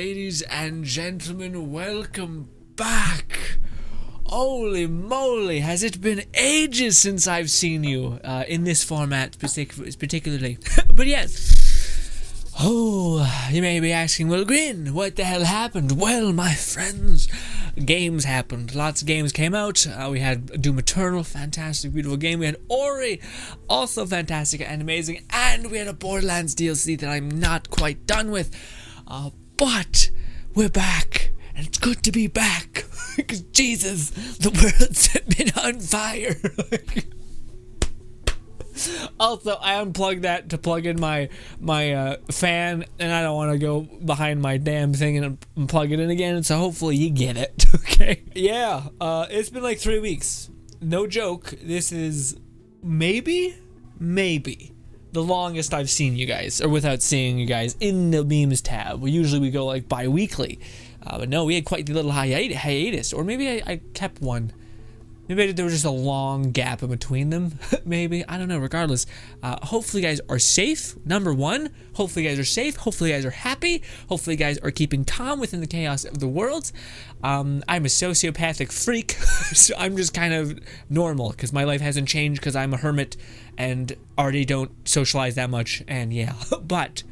ladies and gentlemen, welcome back. Holy moly, has it been ages since I've seen you in this format particularly. But yes, you may be asking, well, Grinn, what the hell happened? Well, my friends, games happened. Lots of games came out. We had Doom Eternal, fantastic, beautiful game. We had Ori, also fantastic and amazing. And we had a Borderlands DLC that I'm not quite done with. But we're back, and it's good to be back. Because Jesus, the world's been on fire. Also, I unplugged that to plug in my fan, and I don't want to go behind my damn thing and plug it in again, so hopefully you get it, okay? Yeah, it's been like 3 weeks. No joke, this is maybe the longest I've seen you guys, or without seeing you guys in the memes tab. Usually we go like bi-weekly, but no, we had quite the little hiatus, or maybe I kept one. Maybe there was just a long gap in between them. Maybe. I don't know. Regardless, hopefully you guys are safe. Number one, hopefully you guys are safe. Hopefully you guys are happy. Hopefully you guys are keeping calm within the chaos of the world. I'm a sociopathic freak, so I'm just kind of normal because my life hasn't changed because I'm a hermit and already don't socialize that much. And yeah, but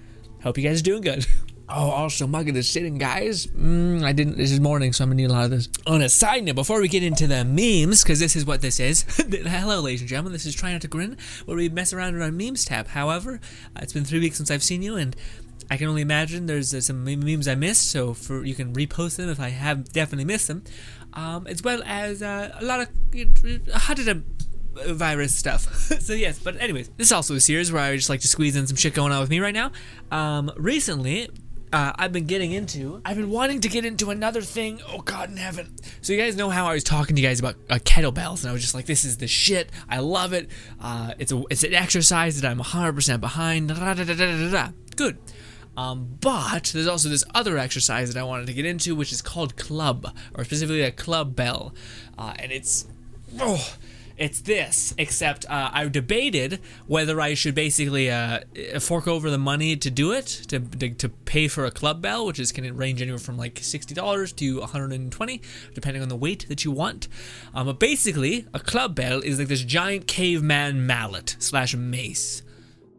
hope you guys are doing good. Oh, also, Mug is sitting, guys. This is morning, so I'm gonna need a lot of this. On a side note, before we get into the memes, because this is what this is. Hello, ladies and gentlemen, this is Try Not to Grin, where we mess around in our memes tab. However, it's been 3 weeks since I've seen you, and I can only imagine there's some memes I missed, so you can repost them if I have definitely missed them, as well as a lot of virus stuff. So yes, but anyways, this is also a series where I just like to squeeze in some shit going on with me right now. Recently, I've been wanting to get into another thing. Oh God in heaven. So you guys know how I was talking to you guys about kettlebells, and I was just like, this is the shit. I love it. It's an exercise that I'm 100% behind. Good. But there's also this other exercise that I wanted to get into, which is called club, or specifically a club bell. And it's this, except I debated whether I should basically fork over the money to do it, to pay for a club bell, which can range anywhere from like $60 to $120, depending on the weight that you want. But basically, a club bell is like this giant caveman mallet / mace.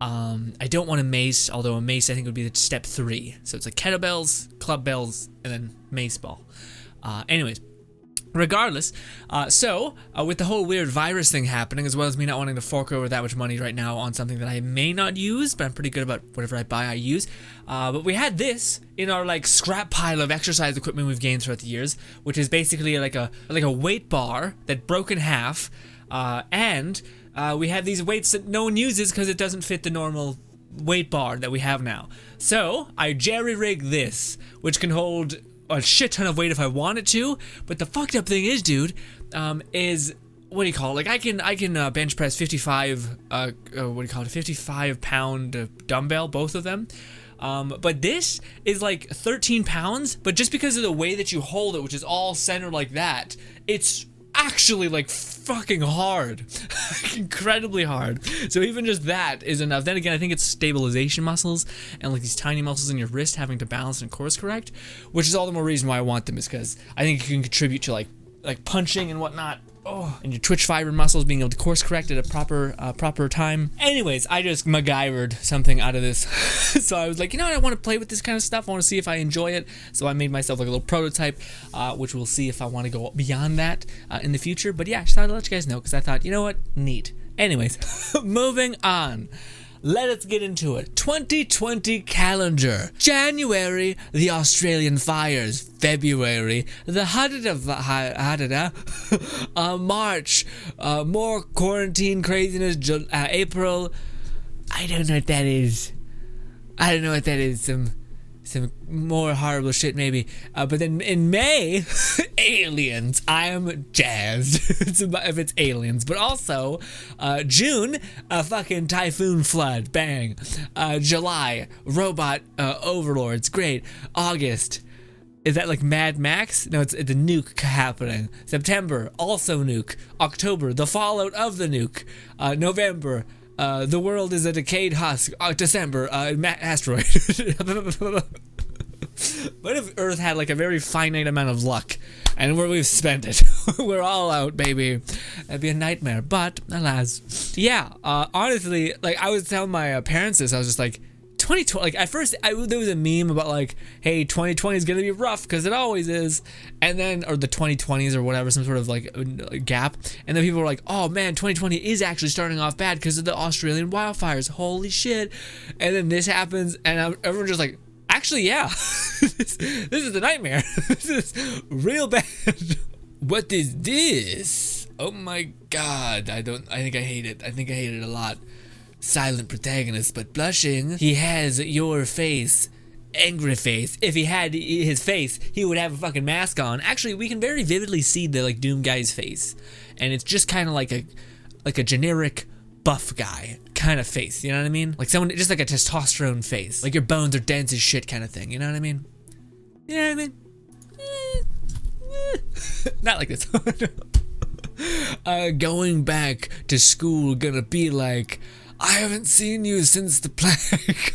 I don't want a mace, although a mace I think would be step 3. So it's like kettlebells, club bells, and then mace ball. Anyways. Regardless, with the whole weird virus thing happening, as well as me not wanting to fork over that much money right now on something that I may not use, but I'm pretty good about whatever I buy, I use. But we had this in our like scrap pile of exercise equipment we've gained throughout the years, which is basically like a weight bar that broke in half, and we have these weights that no one uses because it doesn't fit the normal weight bar that we have now. So I jerry-rigged this, which can hold a shit ton of weight if I wanted to, but the fucked up thing is, dude, is what do you call it? Like I can bench press 55 pound dumbbell, both of them. But this is like 13 pounds, but just because of the way that you hold it, which is all centered like that, it's actually like fucking hard. Incredibly hard. So even just that is enough. Then again, I think it's stabilization muscles and like these tiny muscles in your wrist having to balance and course correct, which is all the more reason why I want them, is because I think it can contribute to like punching and whatnot. Oh, and your twitch fiber muscles being able to course correct at a proper time. Anyways, I just MacGyvered something out of this. So I was like, you know what, I want to play with this kind of stuff. I want to see if I enjoy it. So I made myself like a little prototype, which we'll see if I want to go beyond that in the future. But yeah, I just thought I'd let you guys know, because I thought, you know what, neat. Anyways, moving on. Let us get into it. 2020 calendar. January, the Australian fires. February, the March, more quarantine craziness. April, I don't know what that is. Some more horrible shit maybe. But then in May, aliens. I am jazzed if it's aliens. But also, June, a fucking typhoon flood. Bang. July, robot overlords. Great. August, is that like Mad Max? No, it's a nuke happening. September, also nuke. October, the fallout of the nuke. November, the world is a decayed husk. December, asteroid. What if Earth had like a very finite amount of luck, and where we've spent it, we're all out, baby. That'd be a nightmare. But alas, yeah. Honestly, like I was telling my parents this, I was just like, 2020. Like at first, there was a meme about like, hey, 2020 is gonna be rough because it always is, and then or the 2020s or whatever, some sort of like gap, and then people were like, oh man, 2020 is actually starting off bad because of the Australian wildfires. Holy shit! And then this happens, and everyone's just like, actually, yeah, this is a nightmare. This is real bad. What is this? Oh my god, I think I hate it. I think I hate it a lot. Silent protagonist, but blushing. He has your face. Angry face. If he had his face, he would have a fucking mask on. Actually, we can very vividly see the like Doom guy's face, and it's just kind of like a generic buff guy kind of face. You know what I mean? Like someone, just like a testosterone face. Like your bones are dense as shit kind of thing. You know what I mean? You know what I mean? Not like this. Going back to school gonna be like, I haven't seen you since the plague.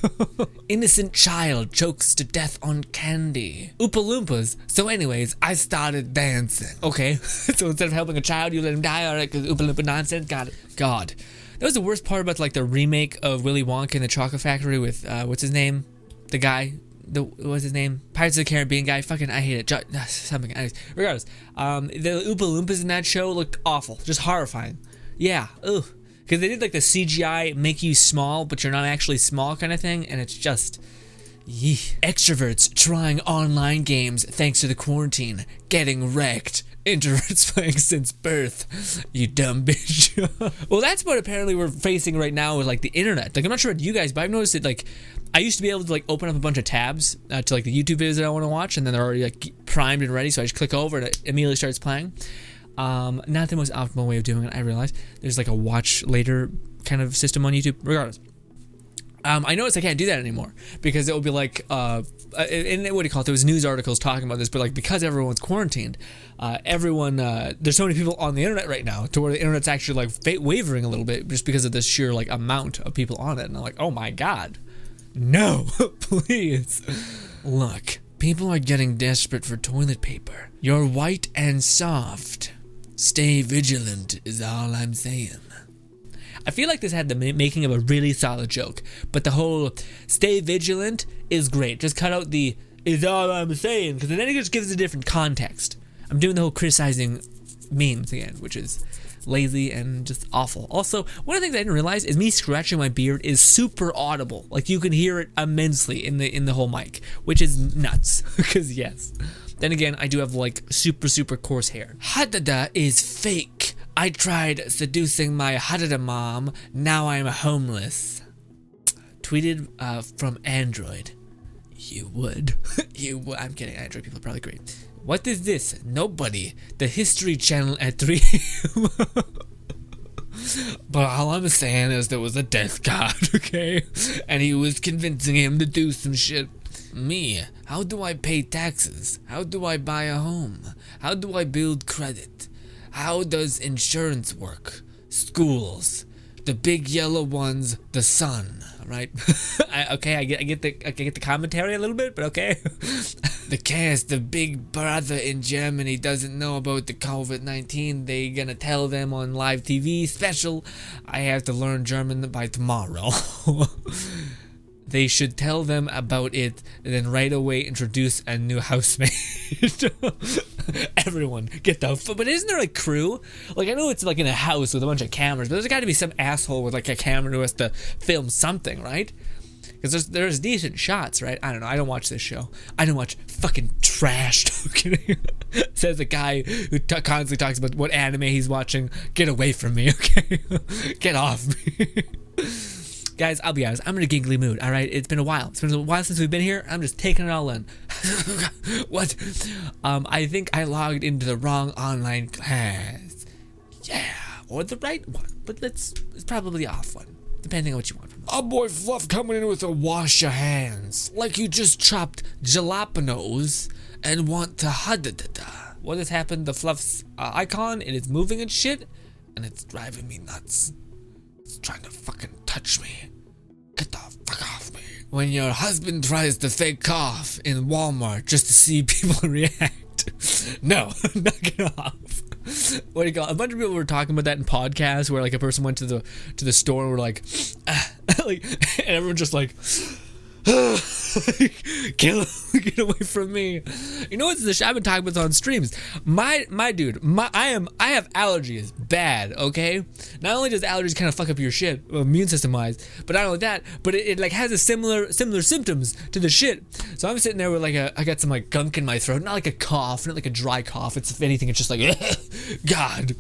Innocent child chokes to death on candy. Oompa Loompas. So anyways, I started dancing. Okay, so instead of helping a child, you let him die? Alright, because Oompa Loompa nonsense? Got it. God. That was the worst part about like the remake of Willy Wonka and the Chocolate Factory with, what's his name? The guy. What's his name? Pirates of the Caribbean guy. Fucking, I hate it. Something. Anyways, regardless, the Oompa Loompas in that show looked awful. Just horrifying. Yeah. Ugh. Because they did like the CGI make you small, but you're not actually small kind of thing, and it's just, yee. Extroverts trying online games thanks to the quarantine, getting wrecked. Introverts playing since birth, you dumb bitch. Well, that's what apparently we're facing right now with like the internet. Like I'm not sure about you guys, but I've noticed that like I used to be able to like open up a bunch of tabs to like the YouTube videos that I want to watch, and then they're already like primed and ready, so I just click over and it immediately starts playing. Not the most optimal way of doing it, I realize. There's like a watch later kind of system on YouTube. Regardless, I noticed I can't do that anymore because it will be like, and what do you call it? There was news articles talking about this, but like because everyone's quarantined, everyone, there's so many people on the internet right now to where the internet's actually like wavering a little bit just because of the sheer like amount of people on it, and I'm like, oh my god, no, please. Look, people are getting desperate for toilet paper. You're white and soft. Stay vigilant is all I'm saying. I feel like this had the making of a really solid joke, but the whole stay vigilant is great. Just cut out the is all I'm saying, because then it just gives a different context. I'm doing the whole criticizing memes again, which is lazy and just awful. Also, one of the things I didn't realize is me scratching my beard is super audible. Like you can hear it immensely in the whole mic, which is nuts. Because yes. Then again, I do have like super coarse hair. Hadada is fake. I tried seducing my Hadada mom. Now I'm homeless. Tweeted from Android. You would. You would. I'm kidding. Android people are probably great. What is this? Nobody. The History Channel at 3 a.m. But all I'm saying is there was a death god, okay? And he was convincing him to do some shit. Me, how do I pay taxes? How do I buy a home? How do I build credit? How does insurance work? Schools. The big yellow ones, the sun, right? I get the commentary a little bit, but okay. The cast, the big brother in Germany doesn't know about the COVID-19. They gonna tell them on live TV special. I have to learn German by tomorrow. They should tell them about it and then right away introduce a new housemate. Everyone get the but isn't there a crew? Like I know it's like in a house with a bunch of cameras, but there's got to be some asshole with like a camera who has to film something, right? Because there's decent shots, right? I don't know. I don't watch this show. I don't watch fucking trash. Says a guy who constantly talks about what anime he's watching. Get away from me, okay? Get off me. Guys, I'll be honest, I'm in a giggly mood, alright? It's been a while. It's been a while since we've been here. I'm just taking it all in. What? I think I logged into the wrong online class. Yeah, or the right one. But it's probably the off one, depending on what you want from me. Oh boy, Fluff coming in with a wash your hands. Like you just chopped jalapenos and want to hudda-da-da. What has happened? The Fluff's icon, it is moving and shit, and it's driving me nuts. It's trying to fucking touch me. Get the fuck off me. When your husband tries to fake cough in Walmart just to see people react. No, knock it off. What do you call it? A bunch of people were talking about that in podcasts where like a person went to the store and were like, like, and everyone just like, get away from me. You know what's the shit I've been talking about on streams? My dude, I have allergies bad, okay? Not only does allergies kind of fuck up your shit, immune system wise, but not only that, but it like has a similar symptoms to the shit. So I'm sitting there with like I got some like gunk in my throat, not like a cough, not like a dry cough. It's, if anything, it's just like God.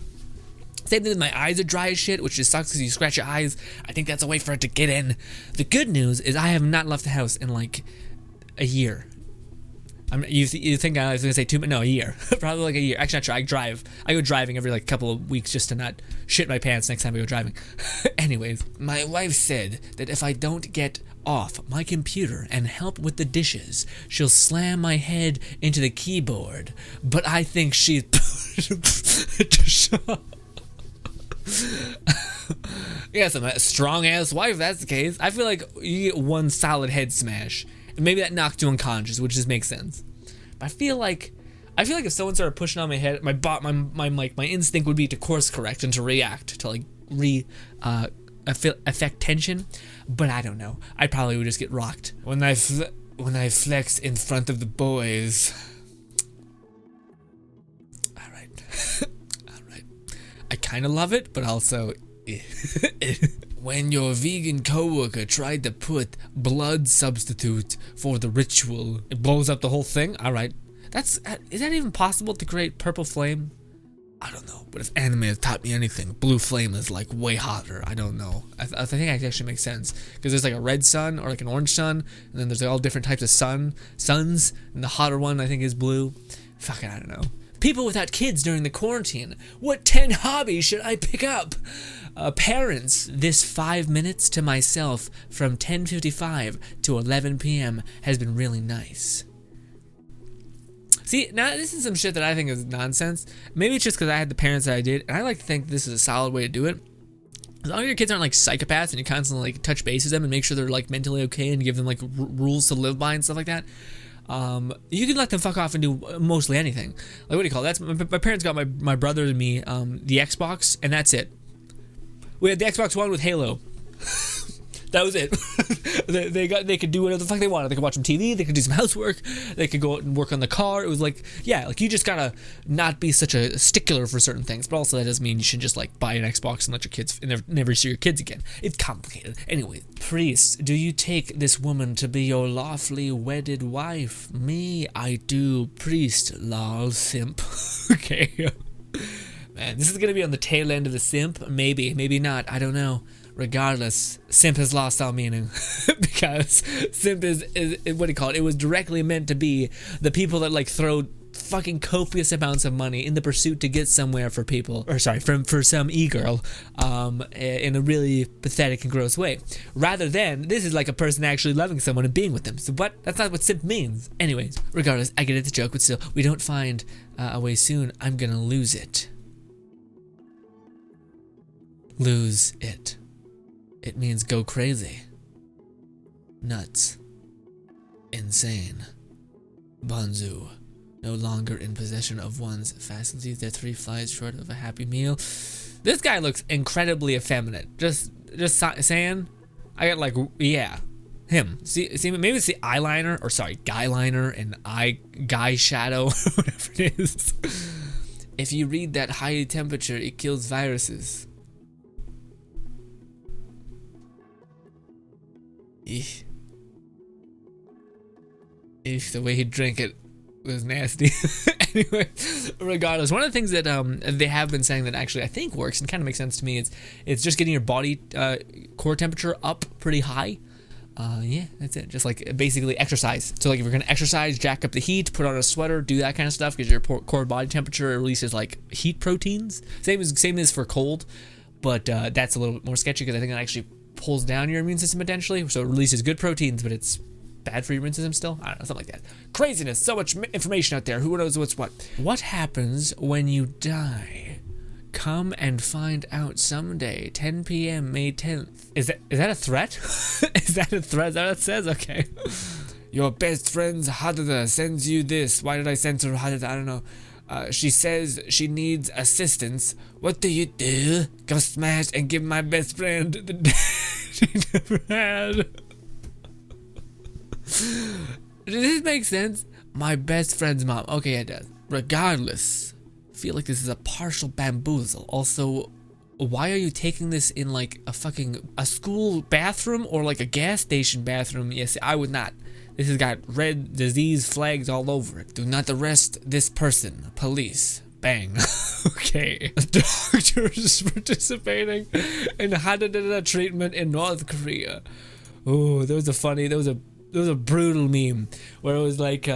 Same thing with my eyes are dry as shit, which just sucks because you scratch your eyes. I think that's a way for it to get in. The good news is I have not left the house in like a year. You think I was gonna say 2 months? No, a year. Probably like a year. Actually, not sure. I drive. I go driving every like couple of weeks just to not shit my pants next time I go driving. Anyways, my wife said that if I don't get off my computer and help with the dishes, she'll slam my head into the keyboard. But I think she's yes, I'm a strong ass wife. If that's the case. I feel like you get one solid head smash, and maybe that knocked you unconscious, which just makes sense. But I feel like if someone started pushing on my head, my instinct would be to course correct and to react to like affect tension. But I don't know. I probably would just get rocked when I flex in front of the boys. All right. I kind of love it, but also when your vegan coworker tried to put blood substitute for the ritual, it blows up the whole thing. All right, is that even possible to create purple flame? I don't know, but if anime has taught me anything, blue flame is like way hotter. I don't know. I think that actually makes sense because there's like a red sun or like an orange sun, and then there's like all different types of suns, and the hotter one I think is blue. Fucking, I don't know. People without kids during the quarantine. What 10 hobbies should I pick up? Parents, this 5 minutes to myself from 10:55 to 11 p.m. has been really nice. See, now this is some shit that I think is nonsense. Maybe it's just because I had the parents that I did, and I like to think this is a solid way to do it. As long as your kids aren't like psychopaths and you constantly like touch base with them and make sure they're like mentally okay and give them like rules to live by and stuff like that. You can let them fuck off and do mostly anything. Like, what do you call it? My parents got my brother and me the Xbox, and that's it. We had the Xbox One with Halo. That was it. they could do whatever the fuck they wanted. They could watch some TV. They could do some housework. They could go out and work on the car. It was like, yeah, like you just gotta not be such a stickler for certain things. But also that doesn't mean you should just like buy an Xbox and let your kids and never see your kids again. It's complicated. Anyway, priest, do you take this woman to be your lawfully wedded wife? Me, I do. Priest, lol, simp. Okay. Man, this is gonna be on the tail end of the simp. Maybe not. I don't know. Regardless, simp has lost all meaning because simp is what do you call it? It was directly meant to be the people that like throw fucking copious amounts of money in the pursuit to get somewhere for people, or sorry, for some e-girl, in a really pathetic and gross way. Rather than this is like a person actually loving someone and being with them. So what? That's not what simp means. Anyways, regardless, I get it, the joke, but still, we don't find a way soon. I'm gonna lose it. Lose it. It means go crazy. Nuts. Insane. Banzu. No longer in possession of one's faculties. They're 3 flies short of a happy meal. This guy looks incredibly effeminate. Just saying. I got like, yeah. Him. See, maybe it's the eyeliner, or sorry, guy liner and guy shadow, whatever it is. If you read that high temperature, it kills viruses. Eesh. The way he drank it was nasty. Anyway, regardless, one of the things that they have been saying that actually I think works and kind of makes sense to me is it's just getting your body core temperature up pretty high. Yeah, that's it. Just like basically exercise. So like if you're gonna exercise, jack up the heat, put on a sweater, do that kind of stuff because your core body temperature releases like heat proteins. Same as for cold, but that's a little bit more sketchy because I think it actually pulls down your immune system potentially, so it releases good proteins, but it's bad for your immune system still. I don't know, something like that. Craziness. So much information out there. Who knows what's what? What happens when you die? Come and find out someday. 10 p.m. May 10th. Is that a threat? Is that a threat? Is that what it says? Okay. Your best friend's Hadada sends you this. Why did I censor Hadada? I don't know. She says she needs assistance. What do you do? Go smash and give my best friend the dad she never had. Does this make sense? My best friend's mom. Okay, it does. Regardless, I feel like this is a partial bamboozle. Also, why are you taking this in like a school bathroom or like a gas station bathroom? Yes, I would not. This has got red disease flags all over it. Do not arrest this person. Police. Bang. Okay. Doctors participating in Hadada treatment in North Korea. Oh, there was a brutal meme where it was like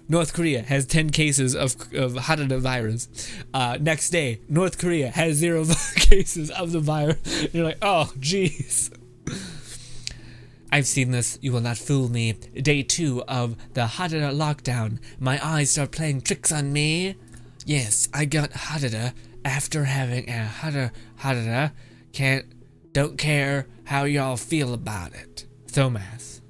North Korea has 10 cases of Hadada virus. Next day, North Korea has 0 cases of the virus. You're like, oh, jeez. I've seen this. You will not fool me. Day 2 of the Hadada lockdown. My eyes start playing tricks on me. Yes, I got Hadada after having a Hadada. Don't care how y'all feel about it. Thomas.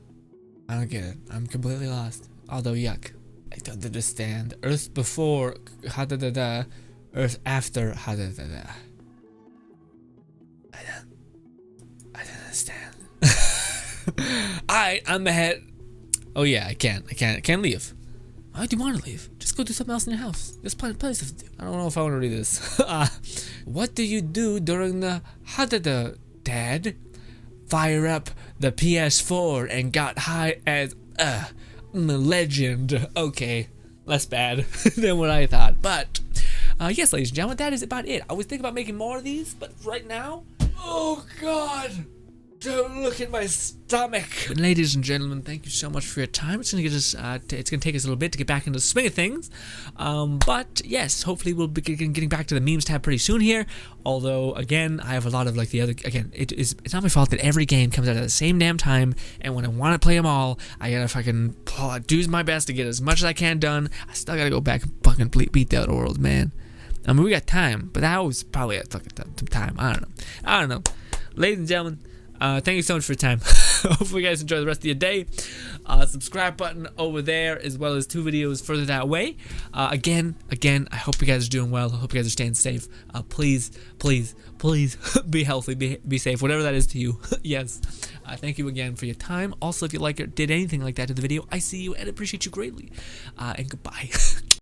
I don't get it. I'm completely lost. Although, yuck. I don't understand. Earth before Hadada. Earth after Hadada. I don't understand. I'm ahead. Oh yeah, I can't leave. Why do you want to leave? Just go do something else in your house. There's plenty of stuff to do. I don't know if I want to read this. What do you do during the Hadada, Dad? Fire up the PS4 and got high as legend. Okay, less bad than what I thought. But yes, ladies and gentlemen, that is about it. I was thinking about making more of these, but right now, oh God. Don't look at my stomach. But ladies and gentlemen, thank you so much for your time. It's gonna get us. It's gonna take us a little bit to get back into the swing of things. But yes, hopefully we'll be getting back to the memes tab pretty soon here. Although again, I have a lot of like the other. Again, it's not my fault that every game comes out at the same damn time. And when I want to play them all, I gotta fucking do my best to get as much as I can done. I still gotta go back and fucking beat the other world, man. I mean, we got time, but that was probably a fucking time. I don't know. Ladies and gentlemen. Thank you so much for your time. Hopefully you guys enjoy the rest of your day. Subscribe button over there, as well as 2 videos further that way. Again, I hope you guys are doing well. I hope you guys are staying safe. Please be healthy, be safe, whatever that is to you. Yes. Thank you again for your time. Also, if you did anything like that to the video, I see you and appreciate you greatly. And goodbye.